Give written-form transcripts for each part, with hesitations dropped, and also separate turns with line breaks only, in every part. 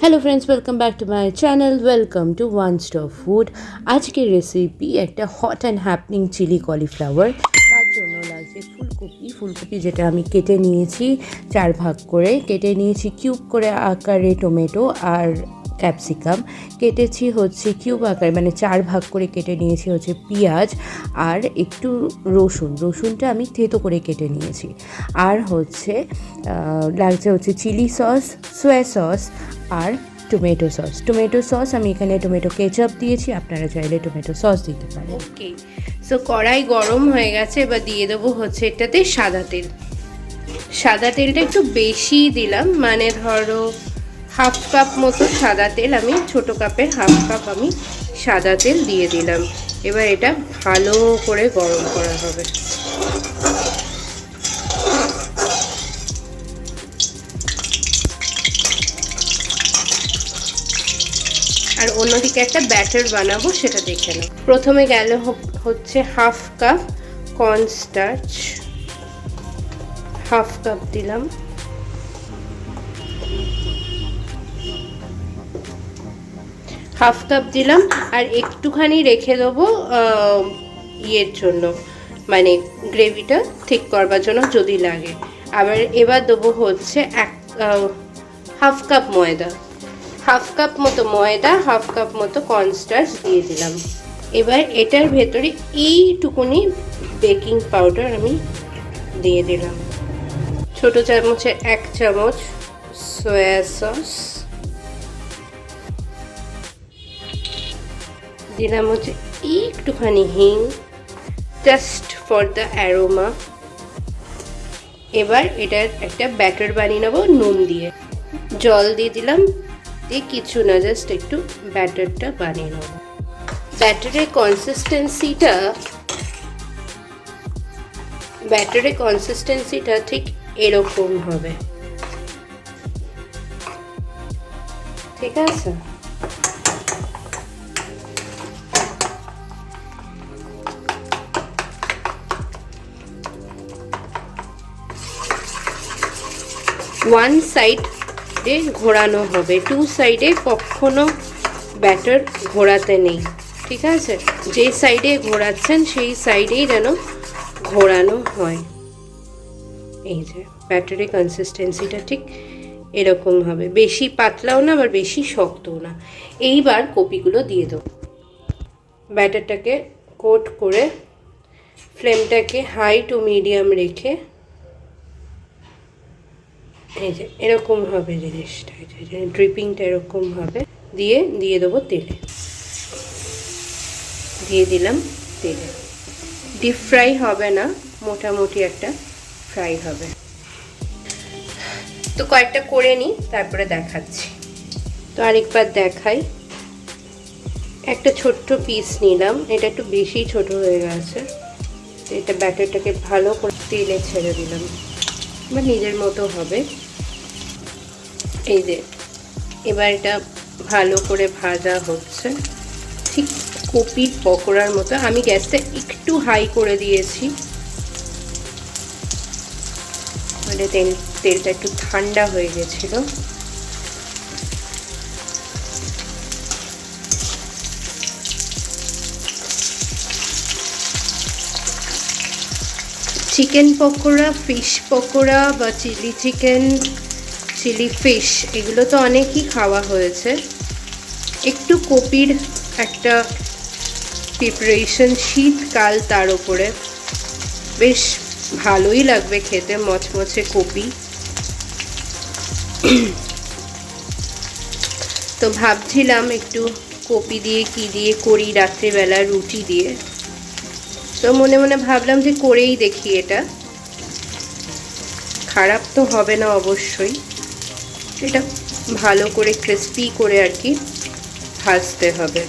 Hello friends, welcome back to my channel. Welcome to one stop food. আজকের recipe একটা hot and happening chilli cauliflower. তার জন্য লাগছে ফুলকপি যেটা আমি কেটে নিয়েছি 4 ভাগ করে, কেটে নিয়েছি কিউব করে আকারে টমেটো আর ক্যাপসিকাম কেটেছি হচ্ছে কিউব আকারে, মানে 4 ভাগ করে কেটে নিয়েছি হচ্ছে পেঁয়াজ আর একটু রসুনটা আমি থেতো করে কেটে নিয়েছি। আর হচ্ছে লাগছে হচ্ছে চিলি সস, সোয়া সস আর টমেটো সস। আমি এখানে টমেটো কেচাপ দিয়েছি, আপনারা চাইলে টমেটো সস দিতে পারেন। ওকে, সো কড়াই গরম হয়ে গেছে, এবার দিয়ে দেবো হচ্ছে এটাতে সাদা তেলটা একটু বেশি দিলাম, মানে ধরো হাফ কাপ মতো সাদা তেল, আমি ছোটো কাপের হাফ কাপ আমি সাদা তেল দিয়ে দিলাম। এবার এটা ভালো করে গরম করা হবে। আর অন্যদিকে একটা ব্যাটার বানাবো, সেটা দেখে নাও। প্রথমে গেল হচ্ছে half cup cornstarch, half cup দিলাম। আর একটুখানি রেখে দেবো ইয়ের জন্য, মানে গ্রেভিটা ঠিক করবার জন্য যদি লাগে। এবার দেবো হচ্ছে হাফ কাপ ময়দা, হাফ কাপ মতো কর্নস্টার্চ দিয়ে দিলাম। এবার এটার ভেতরে এইটুকুনি বেকিং পাউডার আমি দিয়ে দিলাম। ছোট চামচে 1 চামচ সয়া সস দিলাম, হচ্ছে একটুখানি হিং, জাস্ট ফর দ্য অ্যারোমা। এবার এটার একটা ব্যাটার বানিয়ে নেবো নুন দিয়ে। জল দিয়ে দিলাম, দিয়ে কিছু না, জাস্ট একটু ব্যাটারটা বানিয়ে নেব। ব্যাটারের কনসিস্টেন্সিটা ঠিক এরকম হবে, ঠিক আছে? ওয়ান সাইডে ঘোরানো হবে, 2 সাইডে কখনো ব্যাটার ঘোরাতে নেই, ঠিক আছে? যে সাইডে ঘোরাচ্ছেন সেই সাইডেই যেন ঘোরানো হয়। এই যে ব্যাটারের কনসিস্টেন্সিটা ঠিক এরকম হবে, বেশি পাতলাও না আবার বেশি শক্তও না। এইবার কপিগুলো দিয়ে দেবো। ব্যাটারটাকে কোট করে ফ্লেমটাকে হাই টু মিডিয়াম রেখে, এই যে এরকম হবে জিনিসটা, ড্রিপিংটা এরকম হবে। দিয়ে দেবো তেলে, দিয়ে দিলাম তেলে। ডিপ ফ্রাই হবে না, মোটামুটি একটা ফ্রাই হবে। তো কয়েকটা করে নিই, তারপরে দেখাচ্ছি। তো আরেকবার দেখাই। একটা ছোট্ট পিস নিলাম, এটা একটু বেশি ছোট হয়ে গেছে। এটা ব্যাটারটাকে ভালো করে তেলে ছেড়ে দিলাম, এবার নিজের মতো হবে। এই যে এবার এটা ভালো করে ভাজা হচ্ছে, ঠিক কপির পকোড়ার মতো। আমি গ্যাসটা একটু হাই করে দিয়েছি, মানে তেলটা একটু ঠান্ডা হয়ে গেছিল। চিকেন পকোড়া, ফিশ পকোড়া বা চিলি চিকেন, চিলি ফিশ, এগুলো তো অনেকই খাওয়া হয়েছে। একটু কপির একটা প্রিপারেশন, শীতকাল, তার উপরে বেশ ভালোই লাগবে খেতে, মচমচে কপি। তো ভাবছিলাম একটু কপি দিয়ে কি দিয়ে করি রাত্রিবেলা রুটি দিয়ে। তো মনে মনে ভাবলাম যে করেই দেখি, এটা খারাপ তো হবে না অবশ্যই। এটা ভালো করে ক্রিস্পি করে আর কি ভাজতে হবে।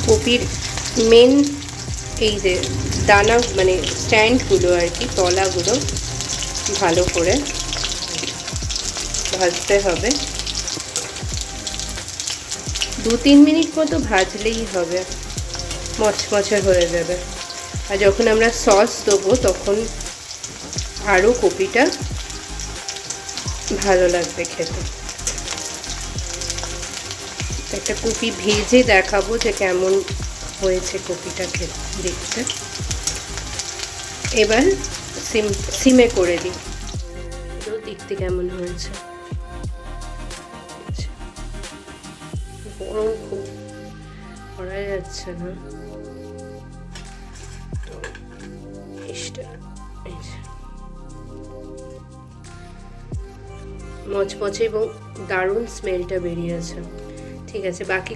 কপির মেন এই যে দানা, মানে স্ট্যান্ডগুলো আর কি, তলাগুলো ভালো করে ভাজতে হবে। 2-3 মিনিট মতো ভাজলেই হবে, মচমচে হয়ে যাবে। আর যখন আমরা সস দেবো তখন আরও কপিটা ভালো লাগবে খেতে। একটা কপি ভেজে দেখাবো যে কেমন হয়েছে কপিটা খেতে দেখতে। এবার সিমে করে দিই, দেখতে কেমন হয়েছে। গরম খুব, করা যাচ্ছে না। মচমচে এবং দারুণ স্মেলটা বেরিয়েছে। ঠিক আছে, বাকি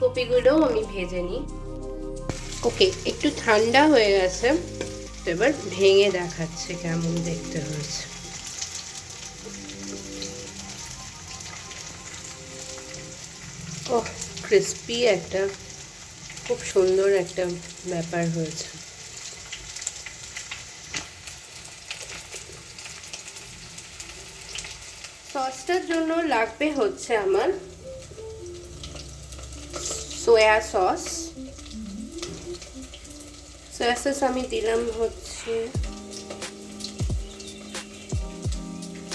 কপিগুলো আমি ভেজে নিই। ওকে, একটু ঠান্ডা হয়ে গেছে, তো এবার ভেঙে দেখাচ্ছে কেমন দেখতে হয়েছে। ওহ, ক্রিস্পি একটা খুব সুন্দর একটা ব্যাপার হয়েছে। সসটার জন্য লাগবে হচ্ছে আমার সোয়া সস। সোয়া সস আমি দিলাম হচ্ছে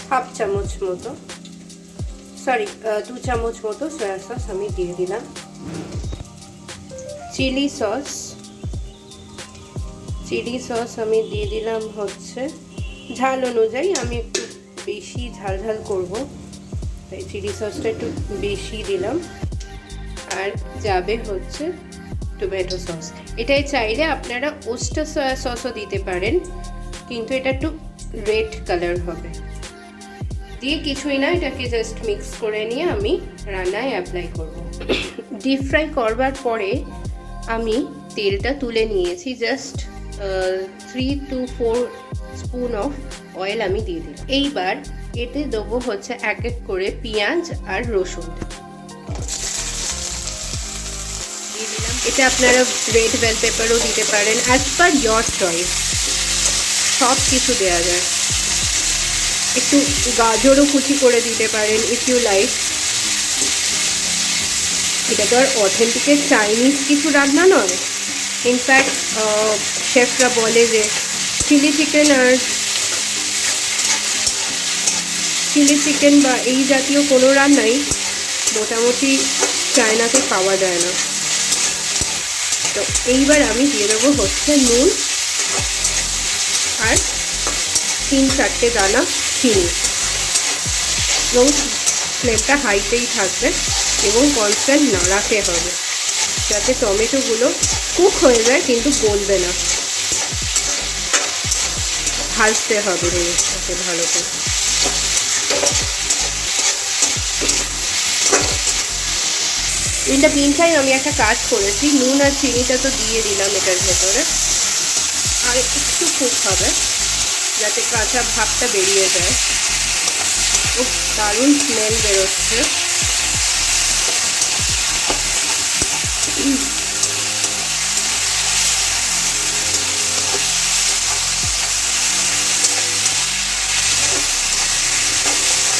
হাফ চামচ মতো, সরি 2 চামচ মতো সোয়া সস আমি দিয়ে দিলাম। চিলি সস আমি দিয়ে দিলাম হচ্ছে ঝাল অনুযায়ী, আমি একটু বেশি ঝাল করব তাই চিলি সসটা একটু বেশি দিলাম। আর যাবে হচ্ছে টমেটো সস। এটাই চাইলে আপনারা ওস্টার সয়া সসও দিতে পারেন, কিন্তু এটা একটু রেড কালার হবে। দিয়ে কিছুই না, এটাকে জাস্ট মিক্স করে নিয়ে আমি রান্নায় অ্যাপ্লাই করব। ডিপ ফ্রাই করবার পরে আমি তেলটা তুলে নিয়েছি, just 3 to 4 spoon of oil আমি দিয়ে দিই। এইবার এতে দেবো হচ্ছে এক এক করে পেঁয়াজ আর রসুন দিয়ে দিলাম। এটা আপনারা রেড বেল পেপারও দিতে পারেন, অ্যাজ পার ইয়োর চয়েস, সব কিছু দেওয়া যায়। একটু গাজরও কুচি করে দিতে পারেন ইফ ইউ লাইক। এটা তো আর অথেন্টিকের চাইনিজ কিছু রান্না নয়। ইনফ্যাক্ট শেফরা বলে যে চিলি চিকেন বা এই জাতীয় কোনো রান্নাই মোটামুটি চায়নাতে পাওয়া যায় না। তো এইবার আমি দিয়ে দেবো হচ্ছে নুন আর 3-4টে দানা চিনি, এবং ফ্লেমটা হাইতেই থাকবে এবং কনস্ট্যান্ট নাড়াতে হবে যাতে টমেটোগুলো কুক হয়ে যায় কিন্তু গলবে না। ভাজতে হবে জিনিসটাকে ভালো করে। ইন দ্য মিন টাইম আমি একটা কাজ করেছি, নুন আর চিনিটা তো দিয়ে দিলাম এটার ভেতরে, আর একটু কুক হবে যাতে কাঁচা ভাবটা বেরিয়ে যায়। খুব দারুণ স্মেল বেরোচ্ছে।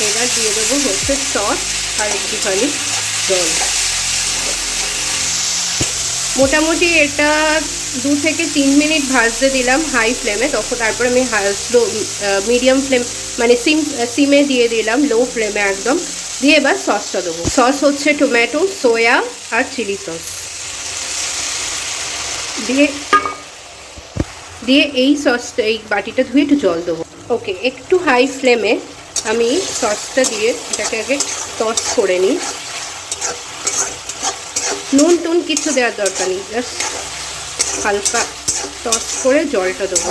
এবার দিয়ে দেবো হচ্ছে সস আর একটুখানি জল। মোটামুটি এটা 2 থেকে 3 মিনিট ভাজতে দিলাম হাই ফ্লেমে, তারপর আমি স্লো মিডিয়াম ফ্লেম মানে সিমে দিয়ে দিলাম লো ফ্লেমে একদম। দিয়ে এবার সসটা দেবো। সস হচ্ছে টমেটো, সোয়া আর চিলি সস দিয়ে এই সসটা, এই বাটিটা ধুয়ে একটু জল দেবো। ওকে, একটু হাই ফ্লেমে আমি সসটা দিয়ে এটাকে আগে টস করে নিই। নুন টুন কিছু দেওয়ার দরকার নেই, জাস্ট হালকা টস করে জলটা দেবো।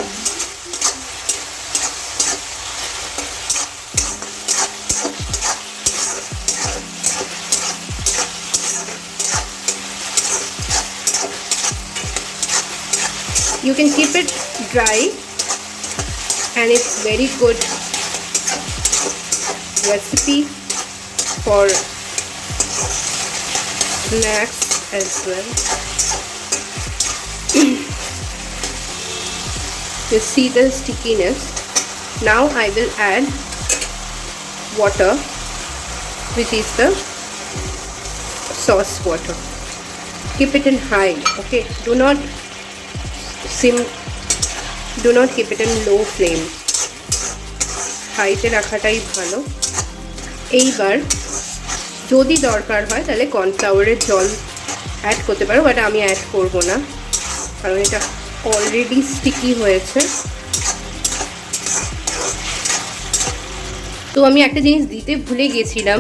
You can keep it dry and it's very good recipe for snacks as well. You see the stickiness. Now I will add water, which is the sauce water. Keep it in high, okay? Do not
do not keep it in low flame, হাইতে রাখাটাই ভালো। এইবার যদি দরকার হয় তাহলে কর্নফ্লাওয়ারের জল add করতে পারো, বাট আমি অ্যাড করব না কারণ এটা অলরেডি স্টিকি হয়েছে। তো আমি একটা জিনিস দিতে ভুলে গেছিলাম,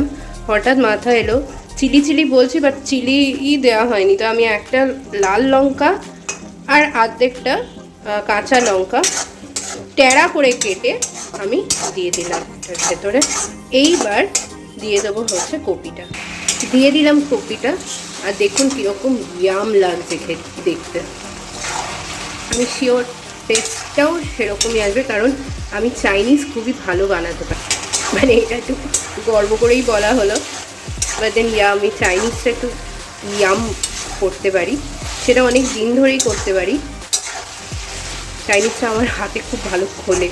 হঠাৎ মাথা এলো, চিলি বলছি বাট চিলি দেওয়া হয়নি। তো আমি একটা লাল লঙ্কা আর অর্ধেকটা কাঁচা লঙ্কা টেরা করে কেটে আমি দিয়ে দিলাম এর ভেতরে। এইবার দিয়ে দেবো হচ্ছে কপিটা, দিয়ে দিলাম কপিটা, আর দেখুন কীরকম ইয়াম লাগছে দেখতে। আমি শিওর টেস্টটাও সেরকমই আসবে, কারণ আমি চাইনিজ খুবই ভালো বানাতে পারি। মানে এটা একটু গর্ব করেই বলা হলো, বাট দেন আমি চাইনিজটা একটু ইয়াম করতে পারি, সেটা অনেক দিন ধরেই করতে পারি। চাইনিজটা আমার হাতে খুব ভালো খোলে।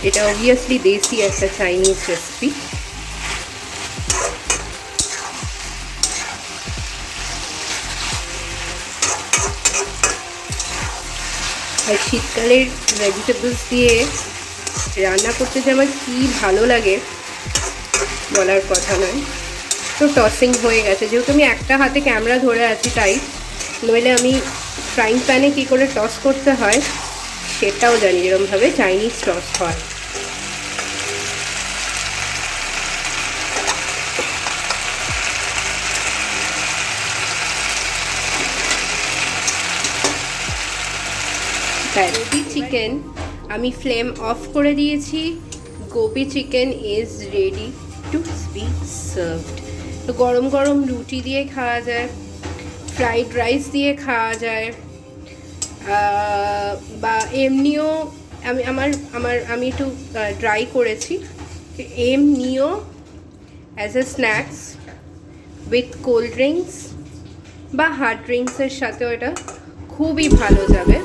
এটা অবভিয়াসলি দেশি একটা চাইনিজ রেসিপি। আর শীতকালের ভেজিটেবলস দিয়ে রান্না করতে যে আমার কী ভালো লাগে বলার কথা নয়। তো টসিং হয়ে গেছে, যেহেতু আমি একটা হাতে ক্যামেরা ধরে আছি তাই, নইলে আমি ফ্রাইং প্যানে কী করে টস করতে হয় সেটাও জানি, যেরকমভাবে চাইনিজ টস হয়। গোবি চিকেন আমি ফ্লেম অফ করে দিয়েছি। Gobi chicken is ready to B served. তো গরম গরম রুটি দিয়ে খাওয়া যায়, ফ্রাইড রাইস দিয়ে খাওয়া যায়, বা এমনিও আমি একটু ট্রাই করেছি, এমনিও as a snacks with cold drinks বা হার্ড ড্রিঙ্কসের সাথেও এটা খুবই ভালো যাবে।